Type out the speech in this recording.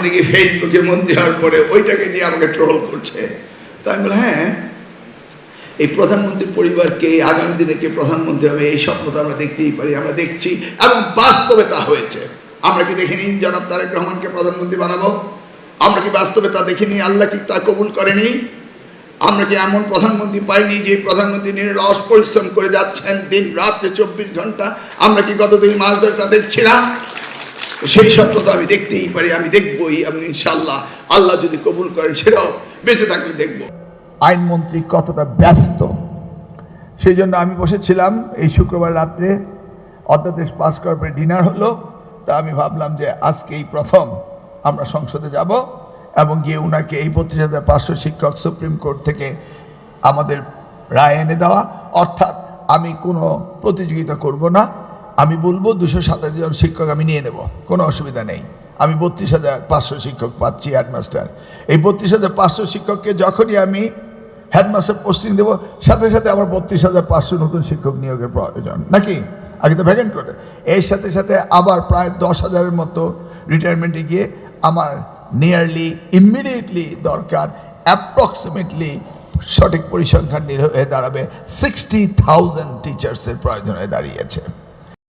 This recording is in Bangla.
দেখি ফেসবুকে মন্ত্রী হওয়ার পরে ওইটাকে নিয়ে আমাকে ট্রোল করছে। তা আমি বললাম, হ্যাঁ, এই প্রধানমন্ত্রীর পরিবারকে আগামী দিনে কে প্রধানমন্ত্রী হবে এই স্বপ্ন তো আমরা দেখতেই পারি, আমরা দেখছি এবং বাস্তবে তা হয়েছে। আমরা কি দেখিনি জনাব তারেক রহমানকে প্রধানমন্ত্রী বানাবো? আমরা কি বাস্তবে তা দেখিনি? আল্লাহ কি তা কবুল করেনি? আমরা কি এমন প্রধানমন্ত্রী পাইনি যে প্রধানমন্ত্রী নিরলস পরিশ্রম করে যাচ্ছেন দিন রাত্রে 24 ঘন্টা? আমরা কি গত 2 মাস ধরে তা দেখছি না? সেই স্বপ্ন তো আমি দেখতেই পারি, আমি দেখবই, এবং ইনশাল্লাহ আল্লাহ যদি কবুল করেন সেটাও বেঁচে থাকলে দেখব। আইনমন্ত্রী কতটা ব্যস্ত, সেই জন্য আমি বসেছিলাম এই শুক্রবার রাত্রে, অধ্যাদেশ পাস করার পরে ডিনার হলো। তা আমি ভাবলাম যে আজকে এই প্রথম আমরা সংসদে যাব এবং গিয়ে উনাকে এই 32,500 শিক্ষক সুপ্রিম কোর্ট থেকে আমাদের রায় এনে দেওয়া। অর্থাৎ আমি কোনো প্রতিযোগিতা করব না, আমি বলবো 227 জন শিক্ষক আমি নিয়ে নেব, কোনো অসুবিধা নেই। আমি 32,500 শিক্ষক পাচ্ছি হেডমাস্টার। এই 32,500 শিক্ষককে যখনই আমি হেডমাস্টার পোস্টিং দেবো, সাথে সাথে আমার 32,500 নতুন শিক্ষক নিয়োগের প্রয়োজন, নাকি? আগে তো ভ্যাকেন্ট করে, এর সাথে সাথে আবার প্রায় 10,000-এর মতো রিটায়ারমেন্টে গিয়ে আমার নিয়ারলি ইমিডিয়েটলি দরকার অ্যাপ্রক্সিমেটলি সঠিক পরিসংখ্যান হয়ে দাঁড়াবে 60,000 টিচার্সের প্রয়োজন হয়ে দাঁড়িয়েছে।